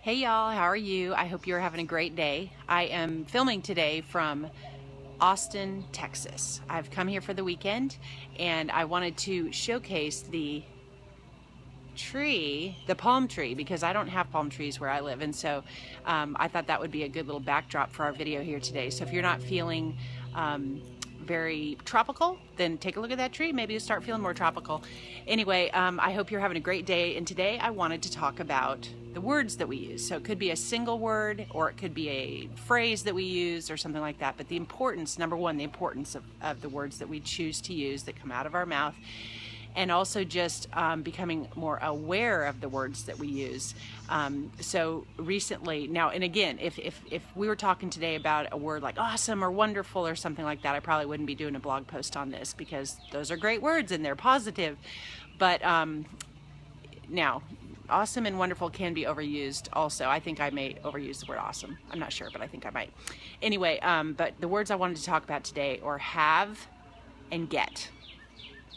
Hey y'all, how are you? I hope you're having a great day. I am filming today from Austin, Texas. I've come here for the weekend and I wanted to showcase the tree, the palm tree, because I don't have palm trees where I live. And so I thought that would be a good little backdrop for our video here today. So if you're not feeling very tropical, then take a look at that tree. Maybe you'll start feeling more tropical. Anyway, I hope you're having a great day. And today I wanted to talk about the words that we use. So it could be a single word or it could be a phrase that we use or something like that. But the importance, number one, the importance of the words that we choose to use that come out of our mouth, and also just becoming more aware of the words that we use. So recently, now, and again, if we were talking today about a word like awesome or wonderful or something like that, I probably wouldn't be doing a blog post on this because those are great words and they're positive. But now, awesome and wonderful can be overused also. I think I may overuse the word awesome. I'm not sure, but I think I might. Anyway, but the words I wanted to talk about today are have and get,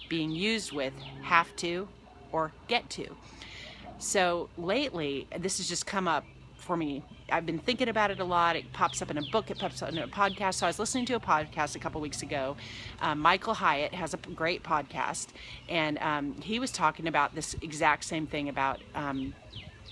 being used with have to or get to. So lately, this has just come up for me. I've been thinking about it a lot. It pops up in a book, it pops up in a podcast. So I was listening to a podcast a couple weeks ago. Michael Hyatt has a great podcast, and he was talking about this exact same thing about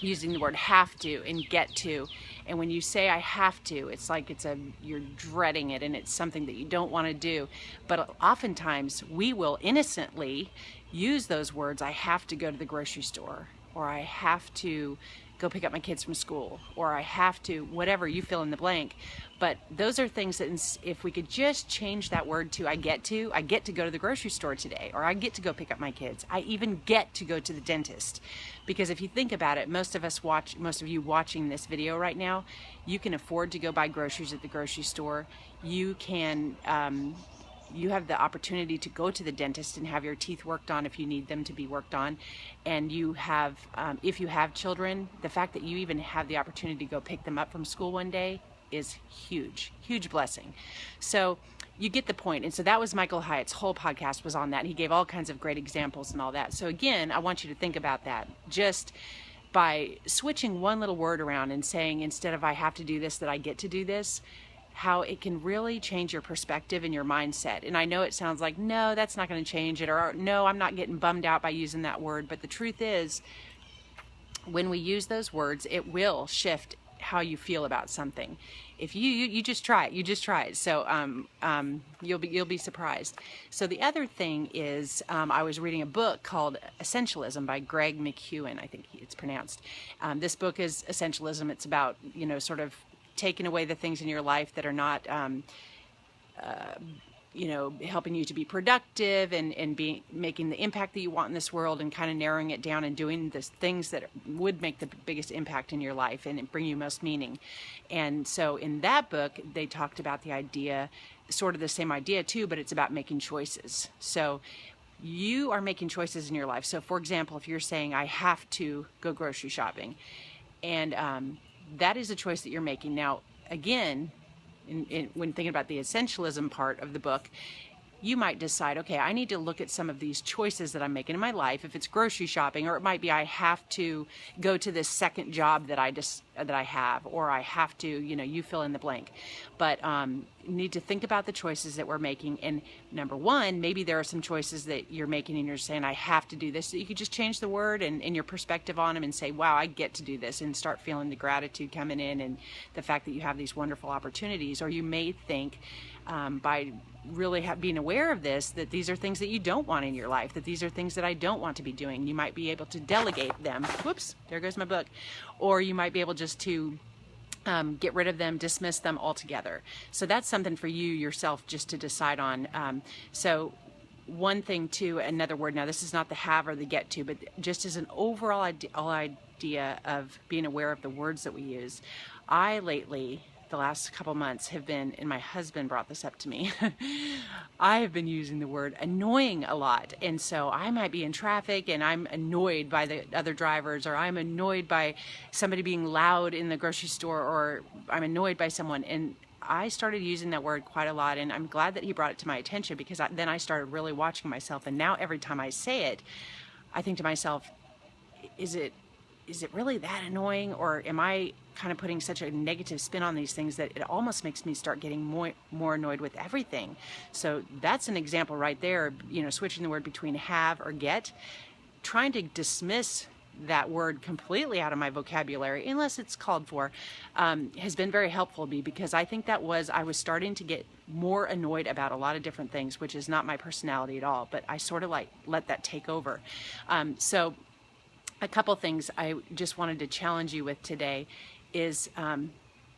using the word have to and get to. And when you say I have to, it's like you're dreading it and it's something that you don't want to do. But oftentimes we will innocently use those words. I have to go to the grocery store, or I have to go pick up my kids from school, or I have to, whatever, you fill in the blank. But those are things that if we could just change that word to I get to go to the grocery store today, or I get to go pick up my kids. I even get to go to the dentist. Because if you think about it, most of you watching this video right now, you can afford to go buy groceries at the grocery store. You can you have the opportunity to go to the dentist and have your teeth worked on if you need them to be worked on. And you have, if you have children, the fact that you even have the opportunity to go pick them up from school one day is huge, huge blessing. So you get the point. And so that was Michael Hyatt's whole podcast was on that. He gave all kinds of great examples and all that. So again, I want you to think about that. Just by switching one little word around and saying, instead of I have to do this, that I get to do this, how it can really change your perspective and your mindset. And I know it sounds like, no, that's not going to change it, or no, I'm not getting bummed out by using that word. But the truth is, when we use those words, it will shift how you feel about something. If you just try it, So you'll be surprised. So the other thing is, I was reading a book called Essentialism by Greg McKeown, I think it's pronounced. This book is Essentialism. It's about, sort of taking away the things in your life that are not, helping you to be productive and making the impact that you want in this world, and kind of narrowing it down and doing the things that would make the biggest impact in your life and bring you most meaning. And so in that book, they talked about the idea, sort of the same idea too, but it's about making choices. So you are making choices in your life. So for example, if you're saying, I have to go grocery shopping, and that is a choice that you're making. Now, again, when thinking about the essentialism part of the book, you might decide, okay, I need to look at some of these choices that I'm making in my life. If it's grocery shopping, or it might be I have to go to this second job that I have, or I have to, you fill in the blank. But need to think about the choices that we're making. And number one, maybe there are some choices that you're making and you're saying, I have to do this. So you could just change the word and your perspective on them and say, wow, I get to do this, and start feeling the gratitude coming in and the fact that you have these wonderful opportunities. Or you may think, by really being aware of this, that these are things that you don't want in your life, that these are things that I don't want to be doing. You might be able to delegate them. Whoops, there goes my book. Or you might be able just to get rid of them, dismiss them altogether. So that's something for you yourself just to decide on. So one thing too, another word, now this is not the have or the get to, but just as an overall idea of being aware of the words that we use. I lately, the last couple months, have been, and my husband brought this up to me, I have been using the word annoying a lot. And so I might be in traffic and I'm annoyed by the other drivers, or I'm annoyed by somebody being loud in the grocery store, or I'm annoyed by someone. And I started using that word quite a lot, and I'm glad that he brought it to my attention, because then I started really watching myself. And now every time I say it, I think to myself, is it is it really that annoying, or am I kind of putting such a negative spin on these things that it almost makes me start getting more annoyed with everything? So that's an example right there, you know, switching the word between have or get, trying to dismiss that word completely out of my vocabulary, unless it's called for, has been very helpful to me, because I think I was starting to get more annoyed about a lot of different things, which is not my personality at all, but I sort of like let that take over. So a couple things I just wanted to challenge you with today is,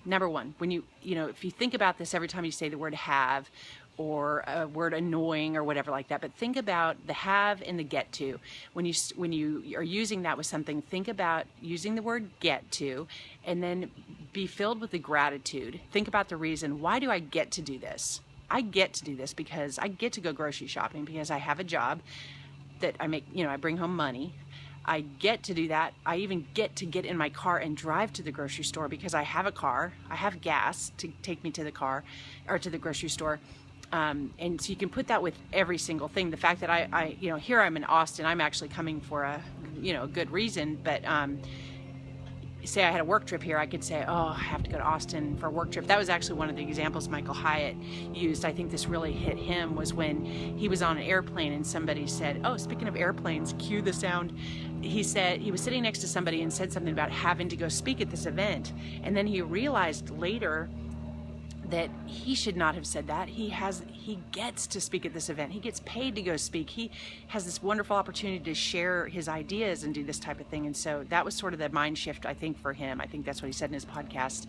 number one, when you know, if you think about this every time you say the word have, or a word annoying or whatever like that, but think about the have and the get to. When you are using that with something, think about using the word get to, and then be filled with the gratitude. Think about the reason, why do I get to do this? I get to do this because I get to go grocery shopping, because I have a job that I make, you know, I bring home money. I get to do that. I even get to get in my car and drive to the grocery store because I have a car. I have gas to take me to the car or to the grocery store. And so you can put that with every single thing. The fact that I you know, here I'm in Austin, I'm actually coming for a, you know, a good reason, but say I had a work trip here, I could say, oh, I have to go to Austin for a work trip. That was actually one of the examples Michael Hyatt used. I think this really hit him, was when he was on an airplane and somebody said, oh, speaking of airplanes, cue the sound. He said he was sitting next to somebody and said something about having to go speak at this event. And then he realized later that he should not have said that. He gets to speak at this event. He gets paid to go speak. He has this wonderful opportunity to share his ideas and do this type of thing. And so that was sort of the mind shift, I think, for him. I think that's what he said in his podcast.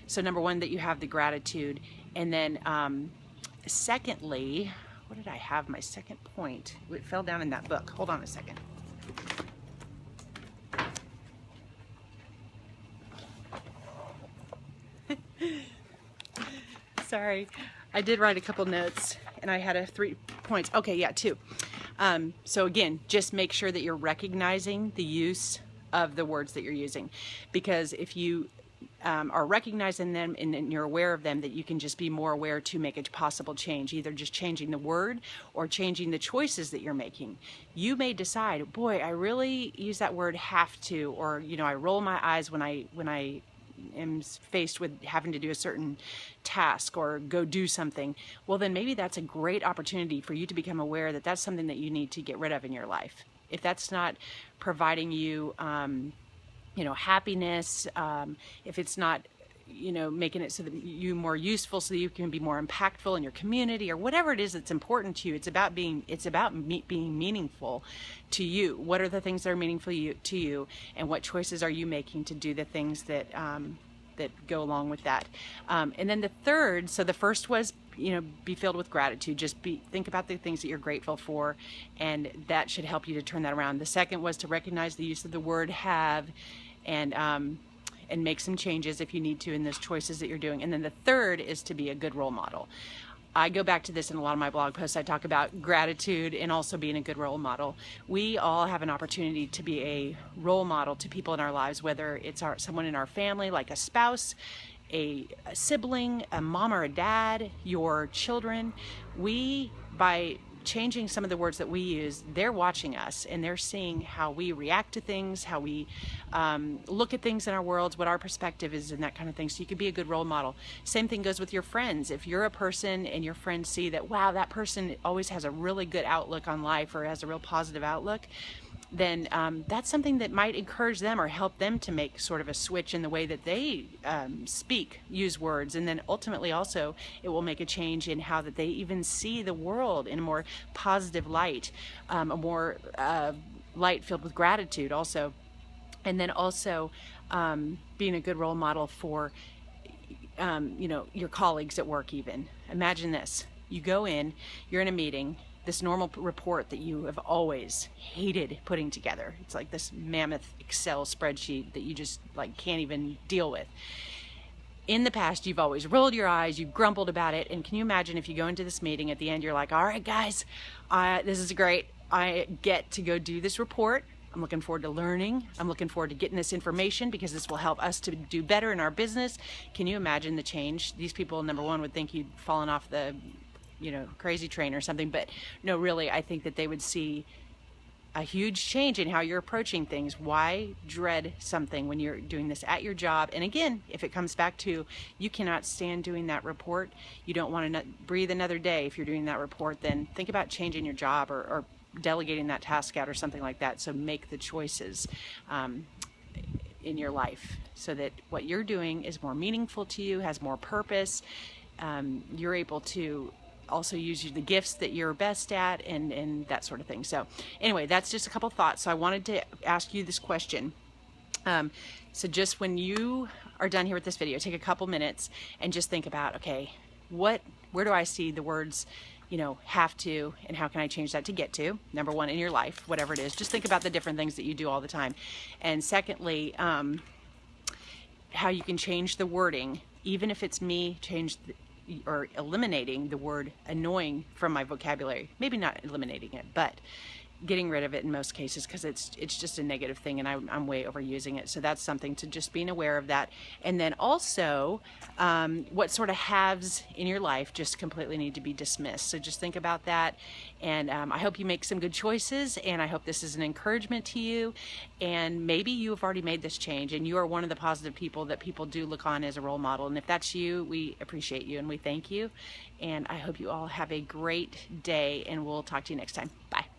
So number one, that you have the gratitude. And then secondly, what did I have? My second point. It fell down in that book. Hold on a second. Sorry, I did write a couple notes and I had 3 points. Okay, yeah, 2. So again, just make sure that you're recognizing the use of the words that you're using, because if you are recognizing them and you're aware of them, that you can just be more aware to make a possible change, either just changing the word or changing the choices that you're making. You may decide, boy, I really use that word have to, or, you know, I roll my eyes when I am faced with having to do a certain task or go do something. Well, then maybe that's a great opportunity for you to become aware that that's something that you need to get rid of in your life. If that's not providing you, you know, happiness, if it's not, you know, making it so that you more useful, so that you can be more impactful in your community, or whatever it is that's important to you. It's about being meaningful to you. What are the things that are meaningful to you, and what choices are you making to do the things that that go along with that? And then the third, so the first was, you know, be filled with gratitude. Just think about the things that you're grateful for, and that should help you to turn that around. The second was to recognize the use of the word have, and make some changes if you need to in those choices that you're doing. And then the third is to be a good role model. I go back to this in a lot of my blog posts. I talk about gratitude and also being a good role model. We all have an opportunity to be a role model to people in our lives, whether it's someone in our family, like a spouse, a sibling, a mom or a dad, your children. By changing some of the words that we use, they're watching us and they're seeing how we react to things, how we look at things in our worlds, what our perspective is, and that kind of thing. So you could be a good role model. Same thing goes with your friends. If you're a person and your friends see that, wow, that person always has a really good outlook on life, or has a real positive outlook, then that's something that might encourage them or help them to make sort of a switch in the way that they use words. And then ultimately also it will make a change in how that they even see the world in a more positive light, a more light filled with gratitude also. And then also being a good role model for you know, your colleagues at work even. Imagine this. You go in, you're in a meeting, this normal report that you have always hated putting together. It's like this mammoth Excel spreadsheet that you just like can't even deal with. In the past, you've always rolled your eyes, you've grumbled about it, and can you imagine if you go into this meeting at the end, you're like, all right, guys, this is great. I get to go do this report. I'm looking forward to learning. I'm looking forward to getting this information because this will help us to do better in our business. Can you imagine the change? These people, number one, would think you'd fallen off the, you know, crazy train or something, but no, really, I think that they would see a huge change in how you're approaching things. Why dread something when you're doing this at your job? And again, if it comes back to you cannot stand doing that report, you don't want to breathe another day if you're doing that report, then think about changing your job or delegating that task out or something like that. So make the choices in your life so that what you're doing is more meaningful to you, has more purpose. You're able to also use the gifts that you're best at and that sort of thing. So anyway, that's just a couple thoughts. So I wanted to ask you this question. So just when you are done here with this video, take a couple minutes and just think about, okay, where do I see the words, have to, and how can I change that to get to? Number one, in your life, whatever it is, just think about the different things that you do all the time. And secondly, how you can change the wording, even if it's me or eliminating the word annoying from my vocabulary. Maybe not eliminating it, but getting rid of it in most cases, because it's just a negative thing and I'm way overusing it. So that's something to just being aware of that. And then also what sort of haves in your life just completely need to be dismissed. So just think about that. And I hope you make some good choices, and I hope this is an encouragement to you. And maybe you have already made this change and you are one of the positive people that people do look on as a role model. And if that's you, we appreciate you and we thank you. And I hope you all have a great day, and we'll talk to you next time. Bye.